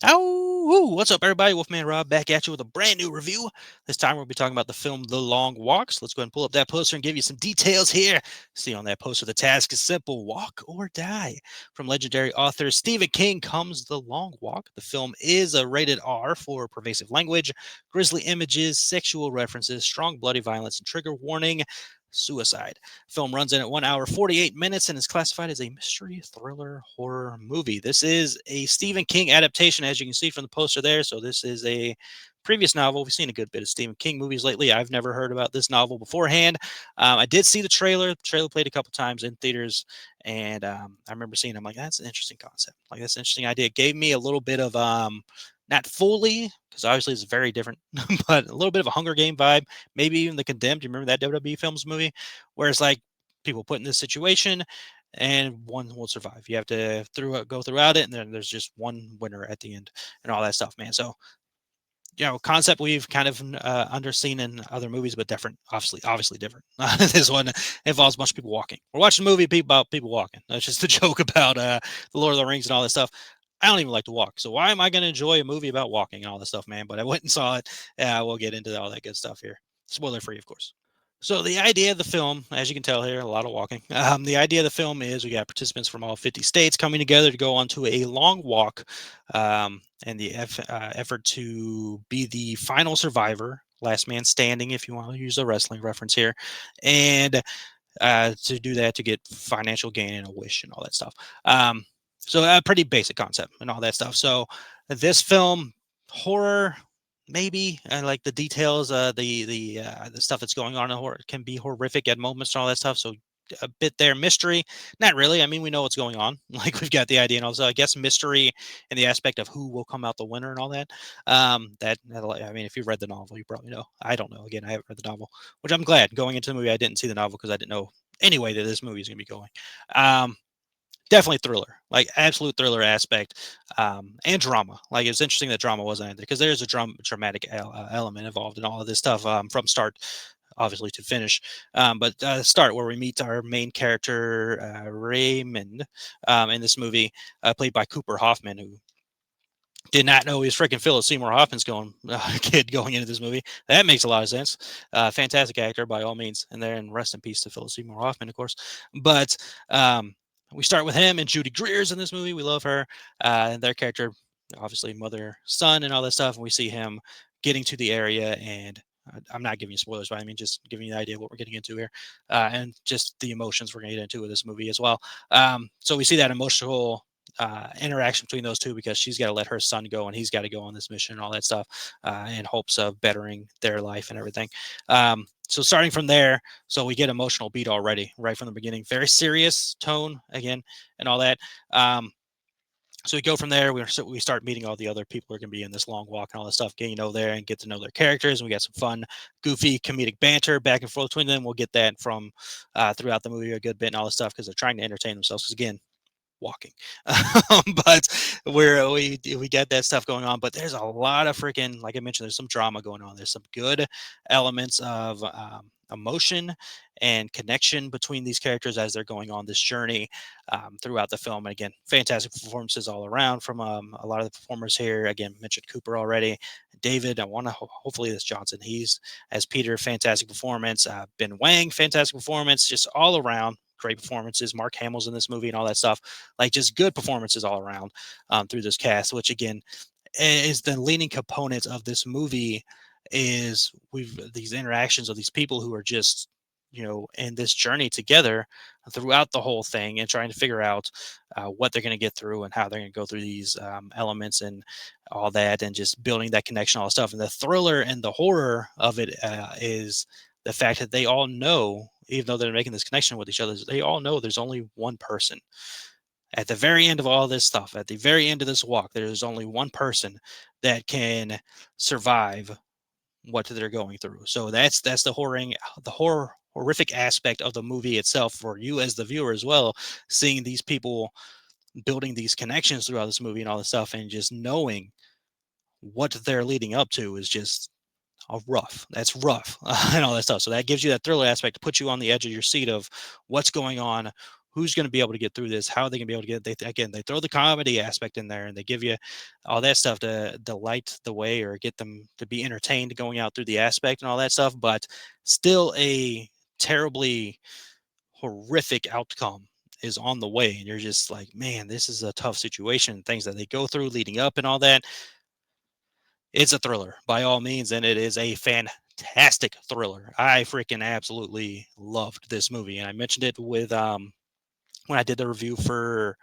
Oh, what's up, everybody? Wolfman Rob back at you with a brand new review. This time we'll be talking about the film The Long Walks. Let's go ahead and pull up that poster and give you some details here. See on that poster, the task is simple: walk or die. From legendary author Stephen King comes The Long Walk. The film is a rated R for pervasive language, grisly images, sexual references, strong bloody violence, and trigger warning. Suicide. Film runs in at 1 hour 48 minutes and is classified as a mystery thriller horror movie. This is a Stephen King adaptation, as you can see from the poster there. So this is a previous novel. We've seen a good bit of Stephen King movies lately. I've never heard about this novel beforehand. I did see the trailer. The trailer played a couple times in theaters, and I remember seeing it. I'm like, that's an interesting concept. Like, that's an interesting idea. It gave me a little bit of not fully, because obviously it's very different, but a little bit of a Hunger Game vibe. Maybe even The Condemned. Do you remember that WWE Films movie? Where it's like people put in this situation and one will survive. You have to go throughout it, and then there's just one winner at the end and all that stuff, man. So, concept we've kind of underseen in other movies, but different, obviously different. This one involves a bunch of people walking. We're watching a movie about people walking. That's just a joke about the Lord of the Rings and all that stuff. I don't even like to walk, so why am I going to enjoy a movie about walking and all this stuff, man? But I went and saw it. We'll get into all that good stuff here. Spoiler free, of course. So the idea of the film, as you can tell here, a lot of walking. The idea of the film is we got participants from all 50 states coming together to go onto a long walk, and the effort to be the final survivor, last man standing, if you want to use a wrestling reference here, and to do that to get financial gain and a wish and all that stuff. So a pretty basic concept and all that stuff. So this film, horror, maybe, and like the details, the stuff that's going on in horror can be horrific at moments and all that stuff. So a bit there, mystery, not really. I mean, we know what's going on. Like, we've got the idea, and also I guess mystery in the aspect of who will come out the winner and all that. I mean, if you've read the novel, you probably know. I don't know. Again, I haven't read the novel, which I'm glad. Going into the movie, I didn't see the novel because I didn't know anyway that this movie is going to be going. Um, Definitely thriller, like absolute thriller aspect, and drama. Like, it's interesting that drama wasn't in there because there's a dramatic element involved in all of this stuff, from start, obviously, to finish. But start where we meet our main character, Raymond, in this movie, played by Cooper Hoffman, who did not know he was freaking Philip Seymour Hoffman's kid going into this movie. That makes a lot of sense. Fantastic actor by all means, and there, and rest in peace to Philip Seymour Hoffman, of course. But we start with him and Judy Greer's in this movie. We love her, and their character, obviously mother, son, and all that stuff. And we see him getting to the area, and I'm not giving you spoilers, but I mean just giving you the idea of what we're getting into here, and just the emotions we're going to get into with this movie as well. So we see that emotional interaction between those two, because she's got to let her son go and he's got to go on this mission and all that stuff, in hopes of bettering their life and everything. So starting from there, so we get emotional beat already right from the beginning. Very serious tone again and all that. So we go from there. We start meeting all the other people who are going to be in this long walk and all this stuff, getting to know there and get to know their characters. And we got some fun, goofy, comedic banter back and forth between them. We'll get that from throughout the movie a good bit and all this stuff, because they're trying to entertain themselves. Because again, walking. But we get that stuff going on, but there's a lot of freaking, like I mentioned, there's some drama going on. There's some good elements of emotion and connection between these characters as they're going on this journey, throughout the film. And again, fantastic performances all around from a lot of the performers here. Again, mentioned Cooper already. David, I want to hopefully this Johnson. He's as Peter, fantastic performance. Ben Wang, fantastic performance. Just all around great performances. Mark Hamill's in this movie and all that stuff. Like, just good performances all around, through this cast, which again is the leading component of this movie. Is we've these interactions of these people who are just, in this journey together throughout the whole thing, and trying to figure out what they're going to get through and how they're going to go through these elements and all that, and just building that connection, all that stuff. And the thriller and the horror of it is the fact that they all know, even though they're making this connection with each other, they all know there's only one person at the very end of all this stuff, at the very end of this walk. There's only one person that can survive what they're going through. So that's horrific aspect of the movie itself for you as the viewer as well, seeing these people building these connections throughout this movie and all this stuff, and just knowing what they're leading up to is just rough. That's rough, and all that stuff. So that gives you that thriller aspect to put you on the edge of your seat of what's going on, who's going to be able to get through this? How are they going to be able to get? They throw the comedy aspect in there, and they give you all that stuff to light the way or get them to be entertained going out through the aspect and all that stuff. But still, a terribly horrific outcome is on the way, and you're just like, man, this is a tough situation. Things that they go through leading up and all that. It's a thriller by all means, and it is a fantastic thriller. I freaking absolutely loved this movie, and I mentioned it with when I did the review for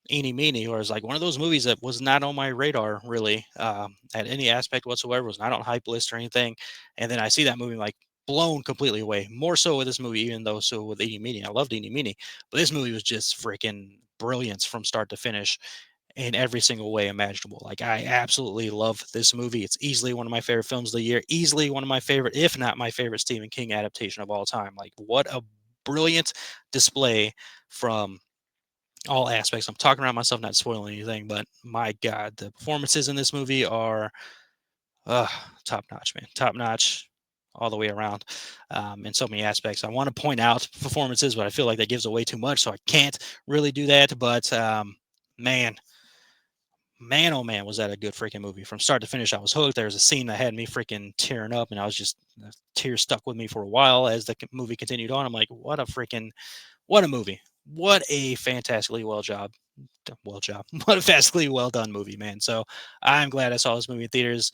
Eeny Meeny, where it's like one of those movies that was not on my radar really at any aspect whatsoever, was not on hype list or anything. And then I see that movie like blown completely away. More so with this movie, even though so with Eeny Meeny, I loved Eeny Meeny, but this movie was just freaking brilliance from start to finish in every single way imaginable. Like I absolutely love this movie. It's easily one of my favorite films of the year. Easily one of my favorite, if not my favorite, Stephen King adaptation of all time. Like what a brilliant display from all aspects. I'm talking around myself, not spoiling anything, but my God, the performances in this movie are uh, top notch, man. Top notch all the way around in so many aspects. I want to point out performances, but I feel like that gives away too much, so I can't really do that. But man, oh man, was that a good freaking movie from start to finish. I was hooked. There was a scene that had me freaking tearing up, and I was just tears stuck with me for a while as the movie continued on. I'm like, what a movie. What a fantastically what a fantastically well done movie, man. So I'm glad I saw this movie in theaters.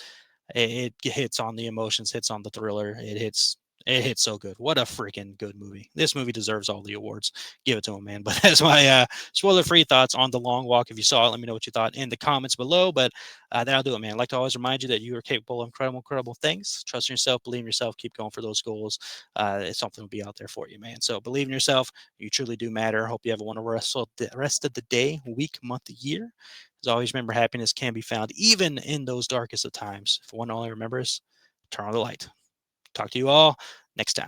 It hits on the emotions, hits on the thriller. It hits so good. What a freaking good movie. This movie deserves all the awards. Give it to him, man. But that's my spoiler-free thoughts on The Long Walk. If you saw it, let me know what you thought in the comments below. But that'll do it, man. I'd like to always remind you that you are capable of incredible things. Trust in yourself, believe in yourself, keep going for those goals. It's something will be out there for you, man. So believe in yourself. You truly do matter. Hope you have a wonderful rest of the day, week, month, year. As always, remember happiness can be found even in those darkest of times. If one only remembers, turn on the light. Talk to you all next time.